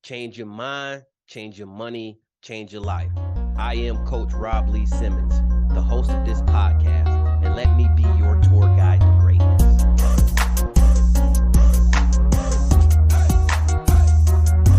Change your mind, change your money, change your life. I am Coach Rob Lee Simmons, the host of this podcast, and let me be your tour guide to greatness.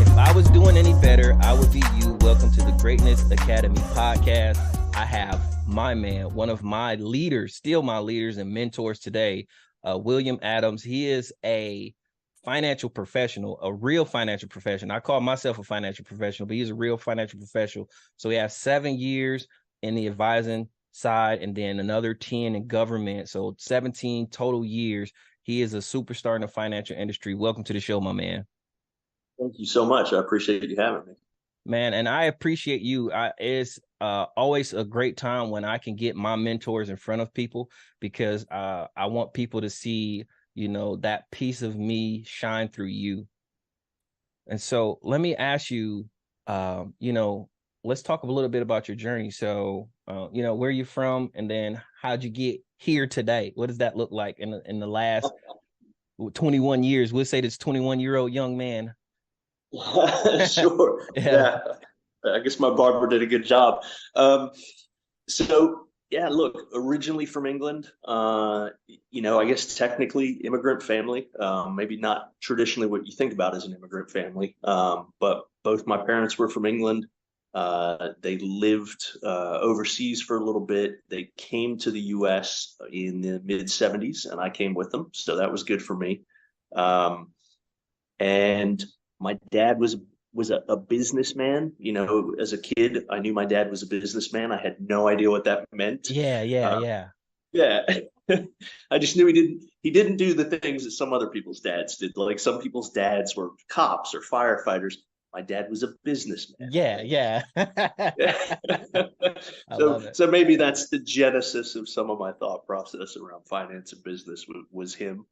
If I was doing any better, I would be you. Welcome to the Greatness Academy podcast. I have my man, one of my leaders, still my leaders and mentors today, William Adams. He is a financial professional, a real financial professional. I call myself a financial professional, but he's a real financial professional. So he has 7 years in the advising side and then another 10 in government. So 17 total years. He is a superstar in the financial industry. Welcome to the show, my man. Thank you so much. I appreciate you having me. Man, and I appreciate you. It's always a great time when I can get my mentors in front of people because I want people to see that piece of me shine through you. And so let me ask you, let's talk a little bit about your journey. So, where are you from? And then how'd you get here today? What does that look like in the last 21 years? We'll say this 21-year-old young man. Sure. Yeah. I guess my barber did a good job. Look, originally from England, I guess technically immigrant family, maybe not traditionally what you think about as an immigrant family, but both my parents were from England. They lived overseas for a little bit. They came to the U.S. in the mid-'70s, and I came with them, so that was good for me. And my dad was a businessman. As a kid, I knew my dad was a businessman. I had no idea what that meant. Yeah. I just knew he didn't do the things that some other people's dads did. Like some people's dads were cops or firefighters. My dad was a businessman. Yeah. So maybe that's the genesis of some of my thought process around finance and business was him.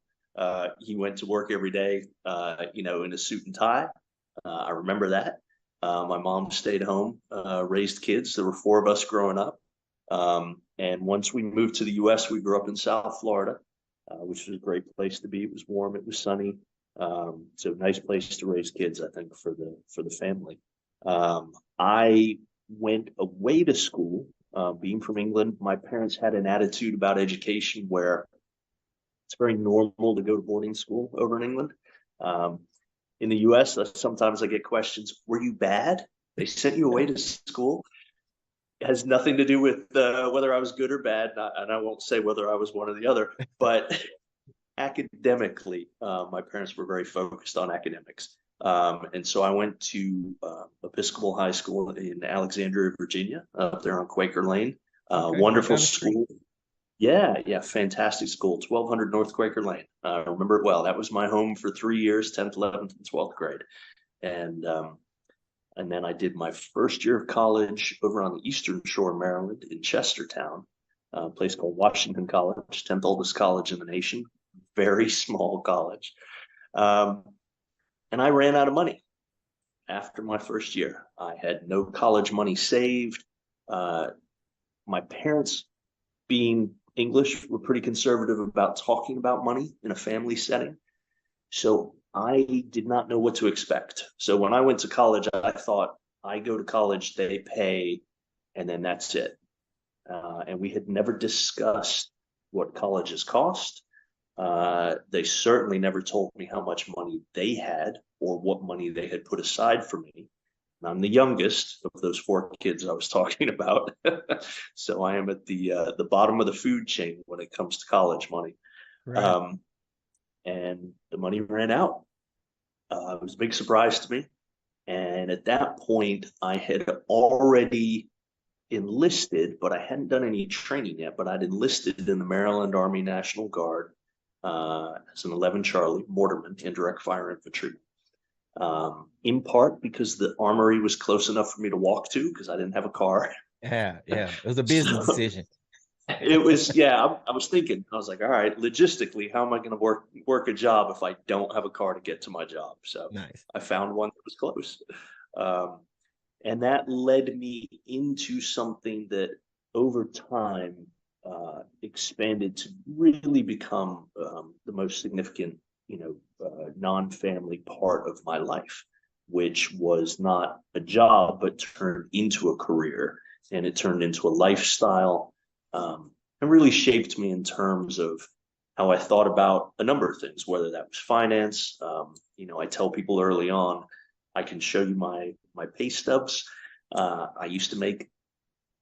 He went to work every day, in a suit and tie. I remember that. My mom stayed home, raised kids. There were 4 of us growing up. And once we moved to the U.S., we grew up in South Florida, which was a great place to be. It was warm. It was sunny. So nice place to raise kids, I think, for the family. I went away to school. Being from England, my parents had an attitude about education where it's very normal to go to boarding school over in England. In the U.S., sometimes I get questions, were you bad? They sent you away to school? It has nothing to do with whether I was good or bad, and I won't say whether I was one or the other, but academically, my parents were very focused on academics. And so I went to Episcopal High School in Alexandria, Virginia, up there on Quaker Lane. Wonderful school. Yeah, fantastic school, 1200 North Quaker Lane. I remember it well. That was my home for 3 years, 10th, 11th, and 12th grade. And then I did my first year of college over on the Eastern Shore, Maryland, in Chestertown, a place called Washington College, 10th oldest college in the nation, very small college. And I ran out of money after my first year. I had no college money saved. My parents, being English, were pretty conservative about talking about money in a family setting. So I did not know what to expect. So when I went to college, I thought, I go to college, they pay, and then that's it. And we had never discussed what colleges cost. They certainly never told me how much money they had or what money they had put aside for me. And I'm the youngest of those 4 kids I was talking about. So I am at the bottom of the food chain when it comes to college money. Right. And the money ran out. It was a big surprise to me. And at that point, I had already enlisted, but I hadn't done any training yet. But I'd enlisted in the Maryland Army National Guard as an 11 Charlie mortarman, indirect fire infantry. In part because the armory was close enough for me to walk to because I didn't have a car. Yeah. It was a business decision. It was, I was thinking, I was like, all right, logistically, how am I going to work a job if I don't have a car to get to my job? So nice. I found one that was close. And that led me into something that over time expanded to really become the most significant, non-family part of my life. which was not a job, but turned into a career, and it turned into a lifestyle, and really shaped me in terms of how I thought about a number of things, whether that was finance. I tell people early on, I can show you my pay stubs. I used to make,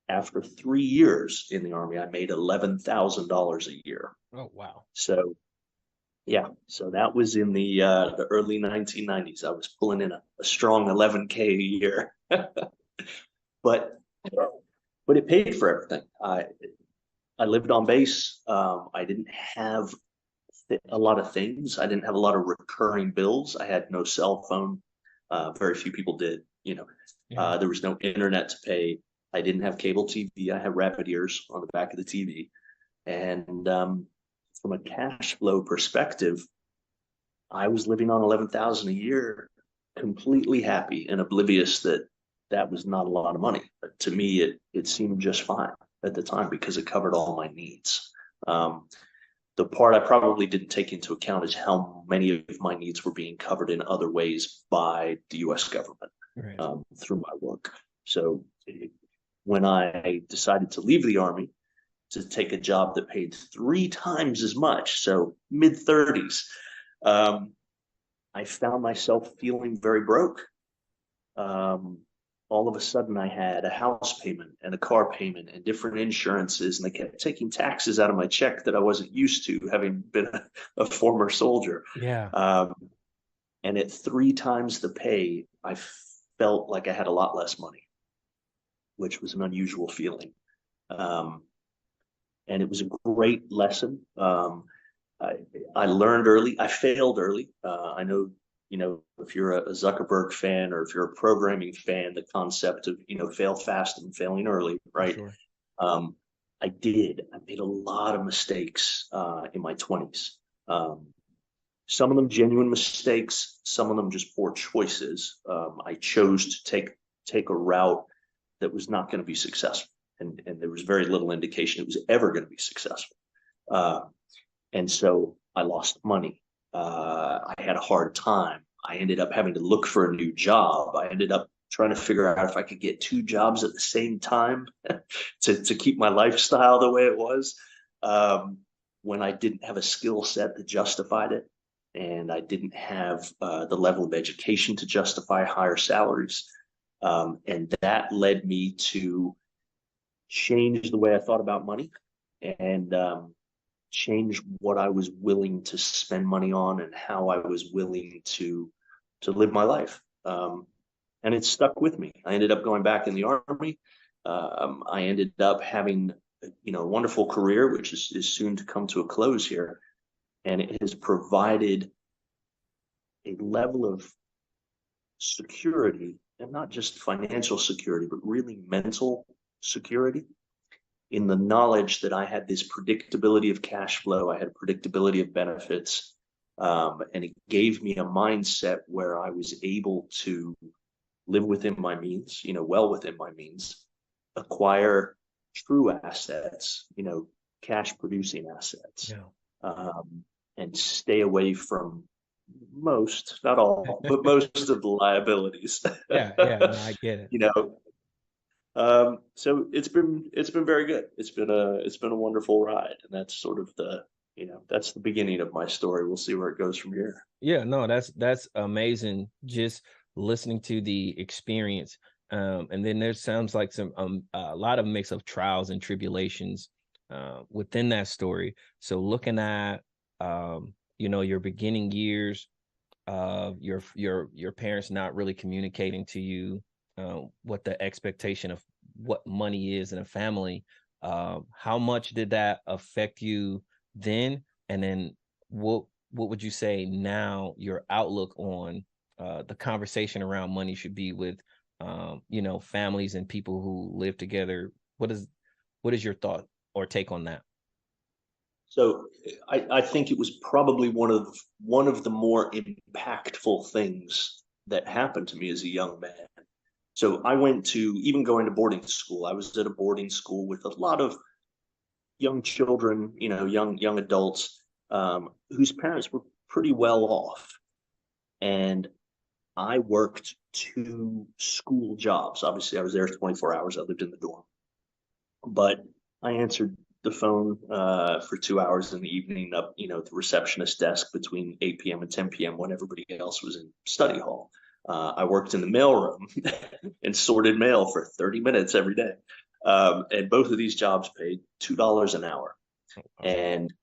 after 3 years in the Army, I made $11,000 a year. Oh, wow. So yeah, so that was in the early 1990s. I was pulling in a strong 11K a year, but but it paid for everything. I lived on base. I didn't have a lot of things. I didn't have a lot of recurring bills. I had no cell phone. Very few people did. Yeah. There was no internet to pay. I didn't have cable TV. I had rabbit ears on the back of the TV. And from a cash flow perspective, I was living on 11,000 a year, completely happy and oblivious that that was not a lot of money. But to me, it seemed just fine at the time because it covered all my needs. The part I probably didn't take into account is how many of my needs were being covered in other ways by the U.S. government, Right. through my work. So when I decided to leave the Army to take a job that paid 3 times as much, so mid-30s, I found myself feeling very broke. All of a sudden, I had a house payment and a car payment and different insurances, and they kept taking taxes out of my check that I wasn't used to, having been a former soldier. Yeah. And at 3 times the pay, I felt like I had a lot less money, which was an unusual feeling. And it was a great lesson. I learned early. I failed early. I know, if you're a Zuckerberg fan, or if you're a programming fan, the concept of, fail fast and failing early, right? Sure. I did. I made a lot of mistakes in my 20s. Some of them genuine mistakes, some of them just poor choices. I chose to take a route that was not going to be successful, and there was very little indication it was ever going to be successful. And so I lost money. I had a hard time. I ended up having to look for a new job. I ended up trying to figure out if I could get 2 jobs at the same time to keep my lifestyle the way it was, when I didn't have a skill set that justified it, and I didn't have the level of education to justify higher salaries. And that led me to change the way I thought about money, and change what I was willing to spend money on and how I was willing to live my life. And it stuck with me. I ended up going back in the Army. I ended up having, a wonderful career, which is soon to come to a close here. And it has provided a level of security, and not just financial security, but really mental security, in the knowledge that I had this predictability of cash flow, I had predictability of benefits, and it gave me a mindset where I was able to live within my means, well within my means, acquire true assets, cash producing assets, and stay away from most, not all, but most of the liabilities. Yeah. No, I get it. So it's been very good. It's been a wonderful ride, and that's sort of that's the beginning of my story. We'll see where it goes from here. Yeah, no, that's amazing. Just listening to the experience, and then there sounds like some a lot of mix of trials and tribulations within that story. So looking at your beginning years of your parents not really communicating to you what the expectation of what money is in a family, how much did that affect you then? And then what would you say now your outlook on the conversation around money should be with families and people who live together? What is your thought or take on that? So I think it was probably one of the more impactful things that happened to me as a young man. So I went to, even going to boarding school, I was at a boarding school with a lot of young children, young adults, whose parents were pretty well off. And I worked 2 school jobs. Obviously, I was there 24 hours. I lived in the dorm, but I answered the phone for 2 hours in the evening up, at the receptionist desk between 8 p.m. and 10 p.m. when everybody else was in study hall. I worked in the mailroom and sorted mail for 30 minutes every day. And both of these jobs paid $2 an hour. And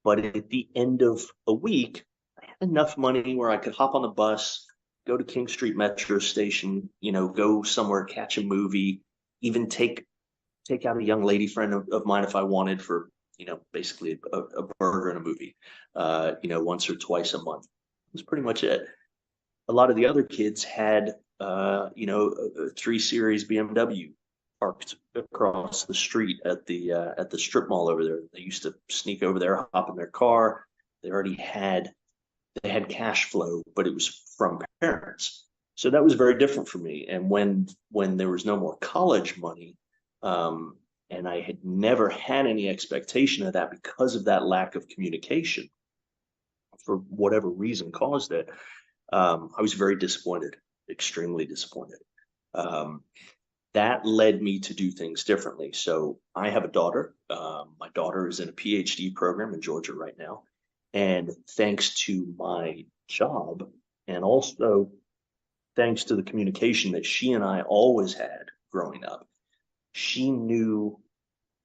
but at the end of a week, I had enough money where I could hop on the bus, go to King Street Metro Station, go somewhere, catch a movie, even take out a young lady friend of mine if I wanted for, basically a burger and a movie, once or twice a month. That was pretty much it. A lot of the other kids had, a 3 Series BMW parked across the street at the strip mall over there. They used to sneak over there, hop in their car. They had cash flow, but it was from parents. So that was very different for me. And when there was no more college money, and I had never had any expectation of that because of that lack of communication, for whatever reason caused it, I was very disappointed, extremely disappointed. That led me to do things differently. So I have a daughter. My daughter is in a PhD program in Georgia right now. And thanks to my job, and also thanks to the communication that she and I always had growing up, she knew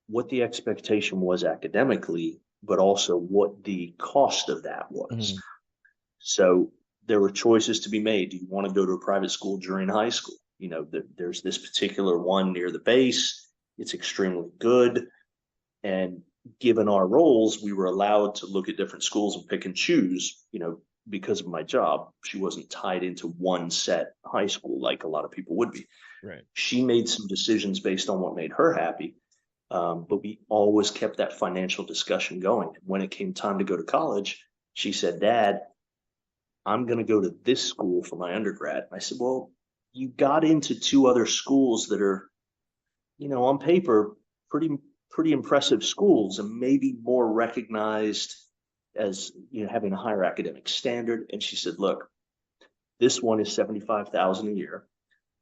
what the expectation was academically, but also what the cost of that was. Mm-hmm. So there were choices to be made. Do you want to go to a private school during high school? There's this particular one near the base. It's extremely good. And given our roles, we were allowed to look at different schools and pick and choose, because of my job. She wasn't tied into one set high school like a lot of people would be. Right. She made some decisions based on what made her happy. But we always kept that financial discussion going. And when it came time to go to college, she said, "Dad, I'm going to go to this school for my undergrad." And I said, "Well, you got into 2 other schools that are, on paper, pretty impressive schools and maybe more recognized as, having a higher academic standard." And she said, "Look, this one is $75,000 a year.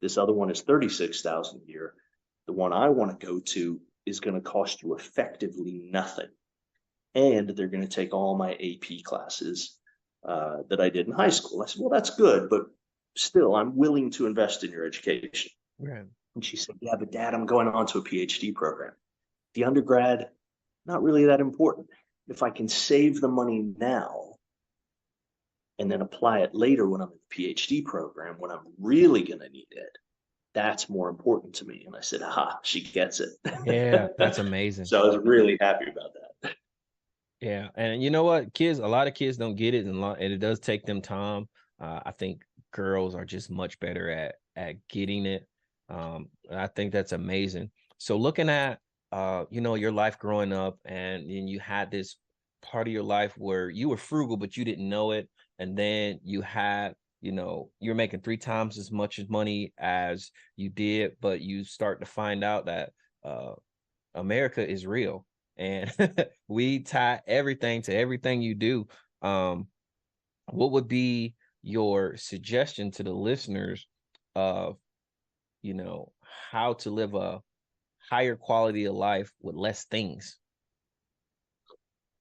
This other one is $36,000 a year. The one I want to go to is going to cost you effectively nothing. And they're going to take all my AP classes that I did in high school." I said, "Well, that's good, but still, I'm willing to invest in your education." Right. And she said, "Yeah, but Dad, I'm going on to a PhD program. The undergrad, not really that important. If I can save the money now and then apply it later when I'm in the PhD program, when I'm really going to need it, that's more important to me." And I said, "Aha, she gets it." Yeah, that's amazing. So I was really happy about that. Yeah, and you know what, a lot of kids don't get it, and it does take them time. I think girls are just much better at getting it. And I think that's amazing. So looking at your life growing up, and you had this part of your life where you were frugal, but you didn't know it, and then you had, you're making 3 times as much money as you did, but you start to find out that America is real. And we tie everything to everything you do. What would be your suggestion to the listeners of, how to live a higher quality of life with less things?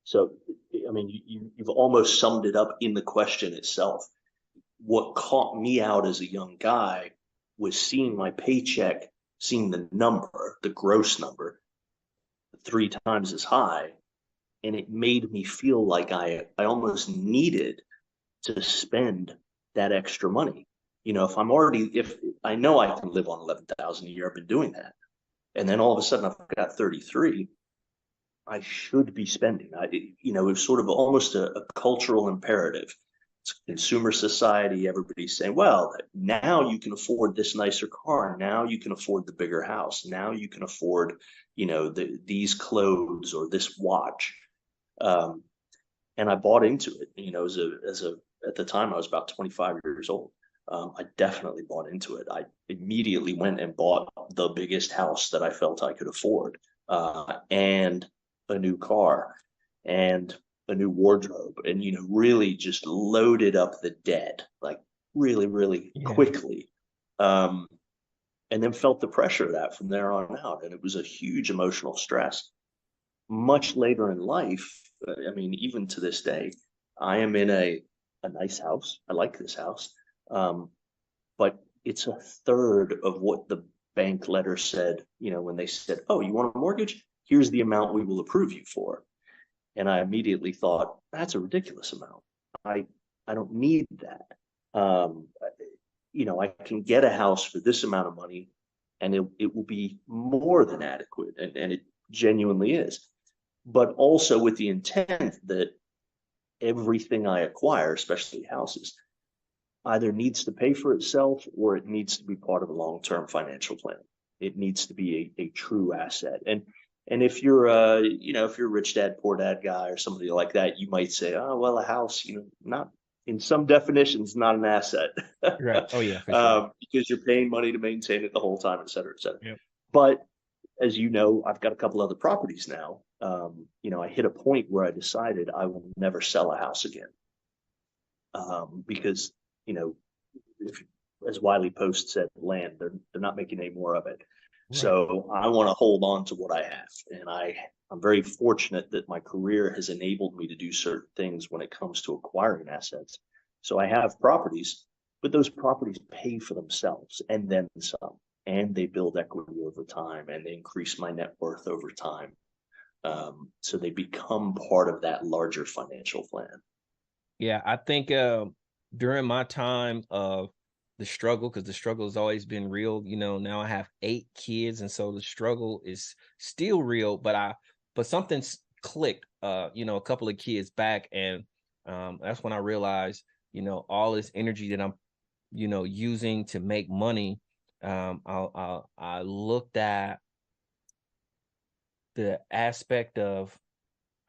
So, I mean, you've almost summed it up in the question itself. What caught me out as a young guy was seeing my paycheck, seeing the number, the gross number, 3 times as high. And it made me feel like I almost needed to spend that extra money. If I know I can live on 11,000 a year, I've been doing that. And then all of a sudden I've got 33, I should be spending. It was sort of almost a cultural imperative. It's a consumer society. Everybody's saying, well, now you can afford this nicer car. Now you can afford the bigger house. Now you can afford, these clothes or this watch. And I bought into it, at the time I was about 25 years old. I definitely bought into it. I immediately went and bought the biggest house that I felt I could afford, and a new car and a new wardrobe, and really just loaded up the debt, like really, really Yeah. quickly. Um, and then felt the pressure of that from there on out. And it was a huge emotional stress. Much later in life, I mean, even to this day, I am in a nice house. I like this house. But it's a third of what the bank letter said, when they said, "Oh, you want a mortgage? Here's the amount we will approve you for." And I immediately thought, that's a ridiculous amount. I I don't need that. Um, I can get a house for this amount of money and it will be more than adequate. And it genuinely is. But also with the intent that everything I acquire, especially houses, either needs to pay for itself or it needs to be part of a long-term financial plan. It needs to be a true asset. And if you're if you're a rich dad, poor dad guy or somebody like that, you might say, oh, well, a house, not in some definitions, not an asset. Right. Oh yeah, for sure. Because you're paying money to maintain it the whole time, et cetera, et cetera. Yep. But as you know, I've got a couple other properties now. I hit a point where I decided I will never sell a house again. Because you know, if, as Wiley Post said, land, they're not making any more of it. Right. So I want to hold on to what I have. And I'm very fortunate that my career has enabled me to do certain things when it comes to acquiring assets. So I have properties, but those properties pay for themselves and then some. And they build equity over time and they increase my net worth over time. So they become part of that larger financial plan. Yeah, I think during my time of the struggle, because the struggle has always been real, now I have 8 kids, and so the struggle is still real, but something's clicked, a couple of kids back, and that's when I realized, all this energy that I'm, using to make money. I looked at the aspect of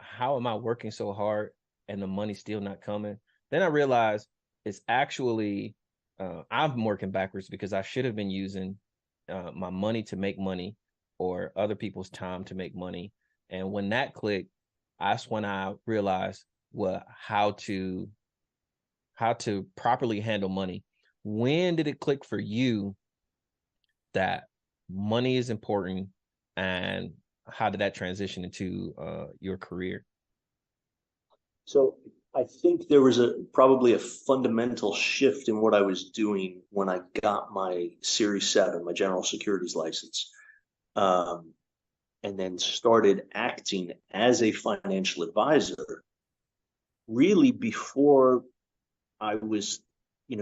how am I working so hard and the money's still not coming? Then I realized it's actually I'm working backwards because I should have been using my money to make money or other people's time to make money. And when that clicked, that's when I realized how to properly handle money. When did it click for you that money is important, and how did that transition into your career? So I think there was probably a fundamental shift in what I was doing when I got my Series 7, my general securities license, um, and then started acting as a financial advisor really before I was,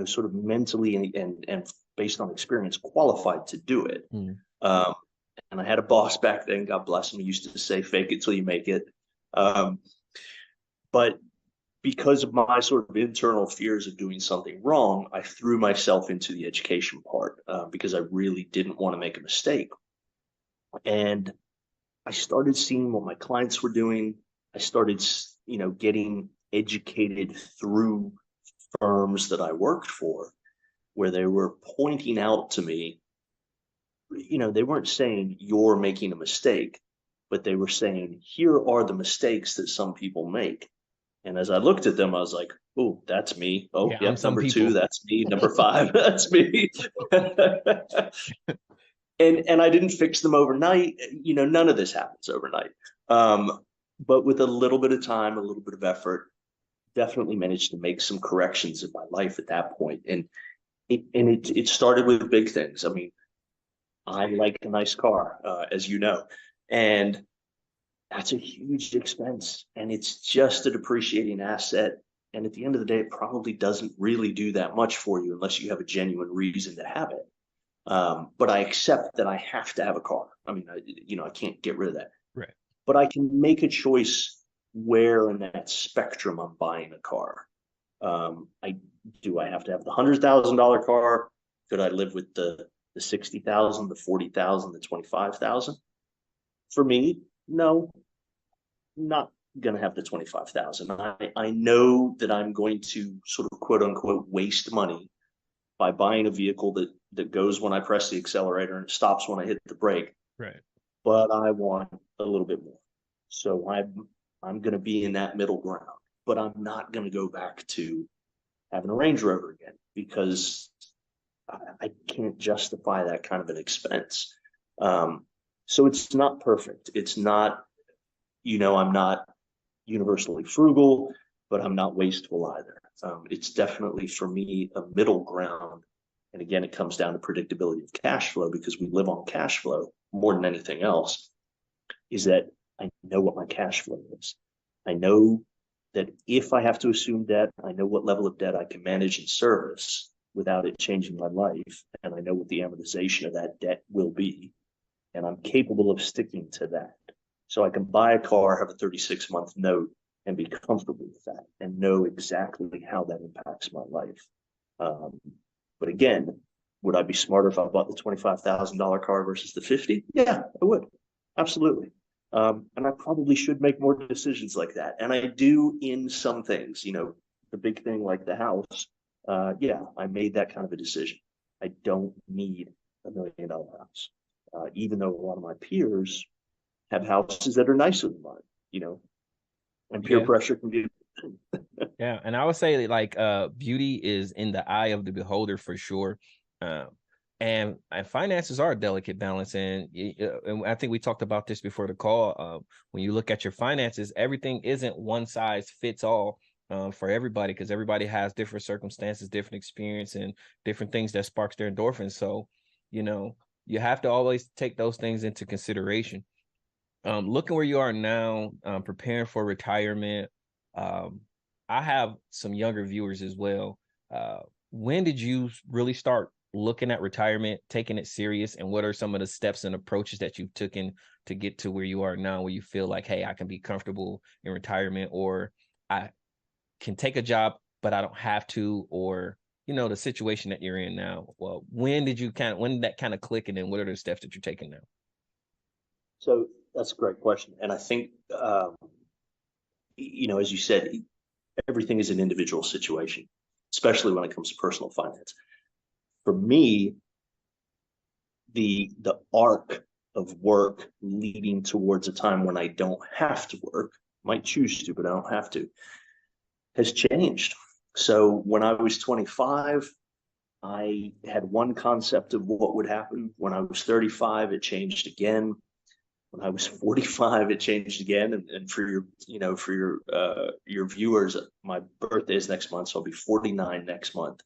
sort of mentally and based on experience qualified to do it. Mm. Um, and I had a boss back then, God bless him, he used to say, fake it till you make it. Um, but because of my sort of internal fears of doing something wrong, I threw myself into the education part because I really didn't want to make a mistake. And I started seeing what my clients were doing. I started, getting educated through firms that I worked for, where they were pointing out to me, they weren't saying you're making a mistake, but they were saying, here are the mistakes that some people make. And as I looked at them, I was like, oh, that's me. Oh, Yeah, I'm yep, some number 2, people. that's me. Number 5, that's me. and I didn't fix them overnight. None of this happens overnight. But with a little bit of time, a little bit of effort, definitely managed to make some corrections in my life at that point. And it started with big things. I mean, I like a nice car, as you know, and that's a huge expense, and it's just a depreciating asset. And at the end of the day, it probably doesn't really do that much for you unless you have a genuine reason to have it. But I accept that I have to have a car. I mean, I can't get rid of that. Right. But I can make a choice where in that spectrum I'm buying a car. I have to have the $100,000 car? Could I live with the 60,000, the 40,000, the 25,000? For me, no, not going to have the 25,000. I know that I'm going to sort of quote unquote waste money by buying a vehicle that goes when I press the accelerator and stops when I hit the brake. Right. But I want a little bit more. So I'm going to be in that middle ground, but I'm not going to go back to having a Range Rover again. because I can't justify that kind of an expense. So it's not perfect. It's not, I'm not universally frugal, but I'm not wasteful either. It's definitely for me a middle ground. And again, it comes down to predictability of cash flow, because we live on cash flow more than anything else, is that I know what my cash flow is. I know that if I have to assume debt, I know what level of debt I can manage and service without it changing my life. And I know what the amortization of that debt will be. And I'm capable of sticking to that. So I can buy a car, have a 36-month note, and be comfortable with that and know exactly how that impacts my life. But again, would I be smarter if I bought the $25,000 car versus the 50? Yeah, I would. Absolutely. And I probably should make more decisions like that. And I do in some things, the big thing like the house. Yeah, I made that kind of a decision. I don't need $1 million house. Even though a lot of my peers have houses that are nicer than mine, and peer pressure can be. Yeah, and I would say like beauty is in the eye of the beholder for sure. And finances are a delicate balance, and I think we talked about this before the call. When you look at your finances, everything isn't one size fits all for everybody, because everybody has different circumstances, different experience, and different things that sparks their endorphins. So, you have to always take those things into consideration. Looking where you are now, preparing for retirement. I have some younger viewers as well. When did you really start looking at retirement, taking it serious, and what are some of the steps and approaches that you've taken to get to where you are now, where you feel like, hey, I can be comfortable in retirement, or I can take a job, but I don't have to, or the situation that you're in now? Well, when did that kind of click, and then what are the steps that you're taking now? So that's a great question. And I think, as you said, everything is an individual situation, especially when it comes to personal finance. For me, the arc of work leading towards a time when I don't have to work, might choose to, but I don't have to, has changed. So when I was 25, I had one concept of what would happen. When I was 35, it changed again. When I was 45, it changed again. And for your viewers, my birthday is next month, so I'll be 49 next month.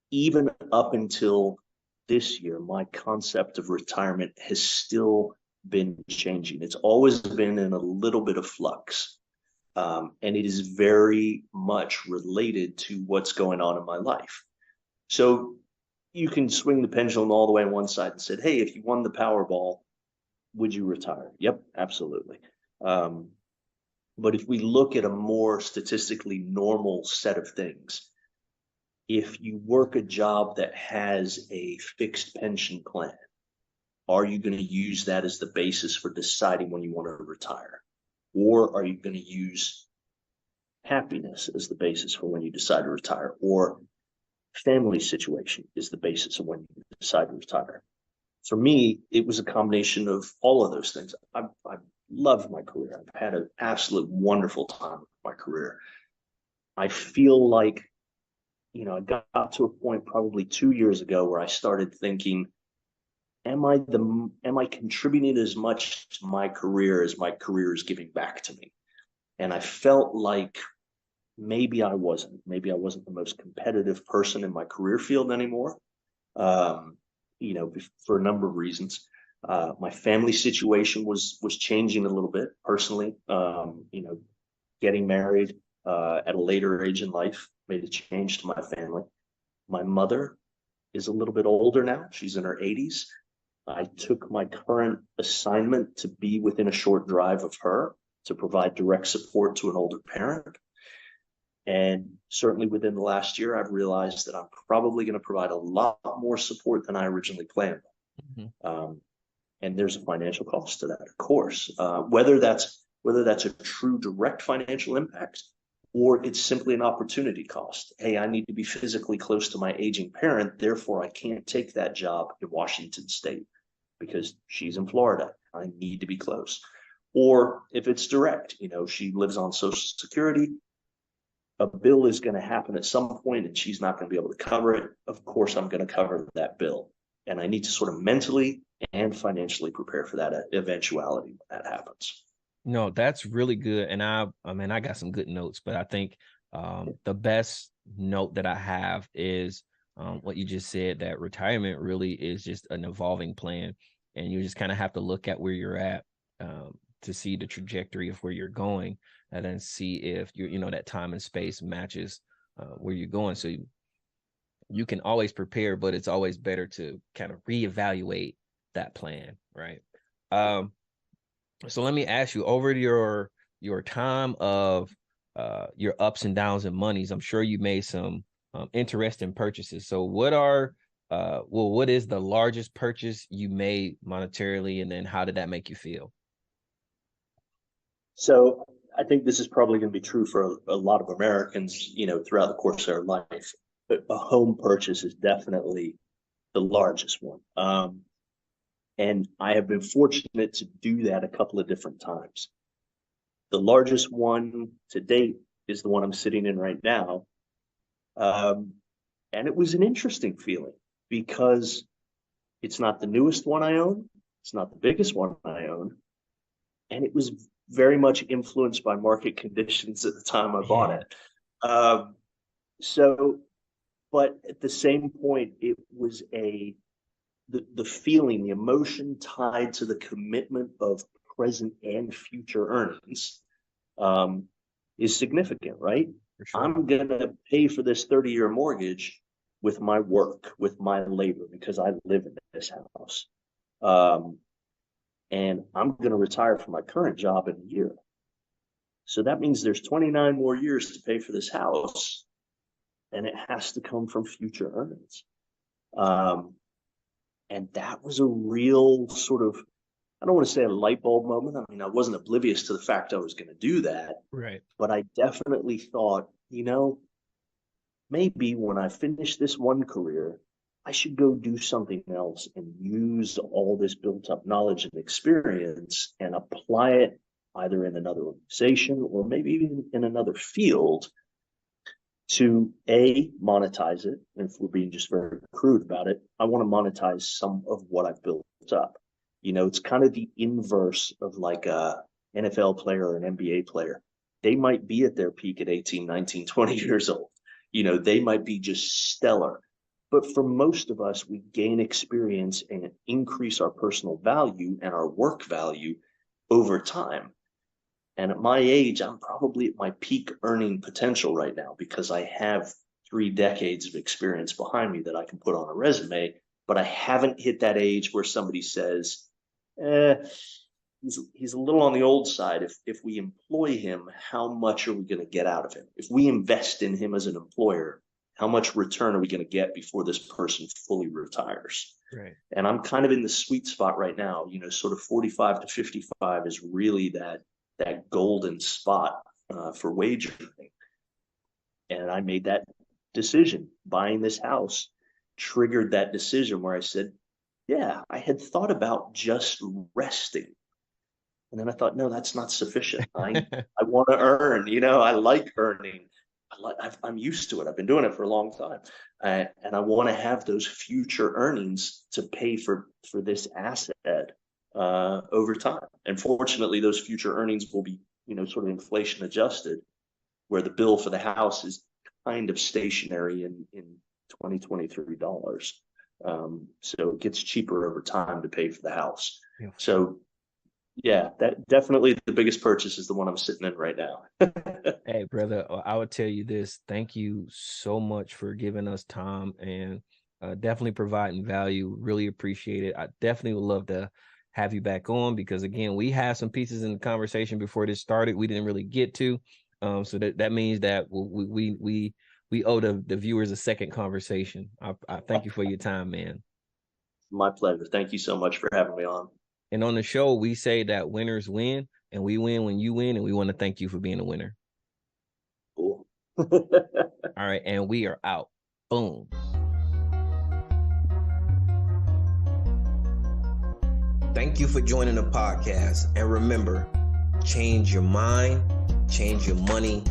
Even up until this year, my concept of retirement has still been changing. It's always been in a little bit of flux. And it is very much related to what's going on in my life. So you can swing the pendulum all the way on one side and say, hey, if you won the Powerball, would you retire? Yep, absolutely. But if we look at a more statistically normal set of things, if you work a job that has a fixed pension plan, are you going to use that as the basis for deciding when you want to retire? Or are you going to use happiness as the basis for when you decide to retire? Or family situation is the basis of when you decide to retire? For me, it was a combination of all of those things. I loved my career. I've had an absolute wonderful time with my career. I feel like, I got to a point probably 2 years ago where I started thinking, am I contributing as much to my career as my career is giving back to me? And I felt like maybe I wasn't. Maybe I wasn't the most competitive person in my career field anymore. For a number of reasons. My family situation was changing a little bit personally. Getting married at a later age in life made a change to my family. My mother is a little bit older now. She's in her 80s. I took my current assignment to be within a short drive of her, to provide direct support to an older parent. And certainly within the last year, I've realized that I'm probably going to provide a lot more support than I originally planned. Mm-hmm. And there's a financial cost to that, of course. Whether that's a true direct financial impact, or it's simply an opportunity cost. Hey, I need to be physically close to my aging parent, therefore I can't take that job in Washington State because she's in Florida. I need to be close. Or if it's direct, she lives on Social Security. a bill is going to happen at some point and she's not going to be able to cover it, of course I'm going to cover that bill. And I need to sort of mentally and financially prepare for that eventuality when that happens. No, that's really good. And I mean, I got some good notes, but I think the best note that I have is what you just said, that retirement really is just an evolving plan. And you just kind of have to look at where you're at to see the trajectory of where you're going, and then see if that time and space matches where you're going. So you can always prepare, but it's always better to kind of reevaluate that plan, right? So let me ask you, over your time of your ups and downs and monies, I'm sure you made some interesting purchases. So what is the largest purchase you made monetarily, and then how did that make you feel? So I think this is probably going to be true for a lot of Americans, throughout the course of their life. But a home purchase is definitely the largest one. And I have been fortunate to do that a couple of different times. The largest one to date is the one I'm sitting in right now. And it was an interesting feeling because it's not the newest one I own. It's not the biggest one I own. And it was very much influenced by market conditions at the time I bought it. But at the same point, it was the feeling, the emotion tied to the commitment of present and future earnings is significant, right? Sure. I'm going to pay for this 30-year mortgage with my work, with my labor, because I live in this house. And I'm going to retire from my current job in a year. So that means there's 29 more years to pay for this house, and it has to come from future earnings. And that was a real sort of, I don't want to say a light bulb moment. I mean, I wasn't oblivious to the fact I was going to do that. Right. But I definitely thought, maybe when I finish this one career, I should go do something else and use all this built up knowledge and experience and apply it either in another organization or maybe even in another field to monetize it. And if we're being just very crude about it, I want to monetize some of what I've built up. It's kind of the inverse of like a NFL player or an NBA player. They might be at their peak at 18, 19, 20 years old. They might be just stellar. But for most of us, we gain experience and increase our personal value and our work value over time. And at my age, I'm probably at my peak earning potential right now because I have 3 decades of experience behind me that I can put on a resume, but I haven't hit that age where somebody says, he's a little on the old side. If we employ him, how much are we going to get out of him? If we invest in him as an employer, how much return are we going to get before this person fully retires? Right. And I'm kind of in the sweet spot right now, sort of 45 to 55 is really that golden spot for wage earning. And I made that decision. Buying this house triggered that decision where I said, yeah, I had thought about just resting. And then I thought, no, that's not sufficient. I want to earn, I like earning. I'm used to it. I've been doing it for a long time. And I want to have those future earnings to pay for this asset over time. And fortunately, those future earnings will be, sort of inflation adjusted, where the bill for the house is kind of stationary in 2023 dollars. So it gets cheaper over time to pay for the house. Yeah. So yeah, that definitely the biggest purchase is the one I'm sitting in right now. Hey, brother, I would tell you this. Thank you so much for giving us time and definitely providing value. Really appreciate it. I definitely would love to have you back on because, again, we have some pieces in the conversation before this started we didn't really get to. So that means that we owe the viewers a second conversation. I thank you for your time, man. My pleasure. Thank you so much for having me on. And on the show, we say that winners win, and we win when you win, and we want to thank you for being a winner. Cool. All right, and we are out. Boom. Thank you for joining the podcast. And remember, change your mind, change your money,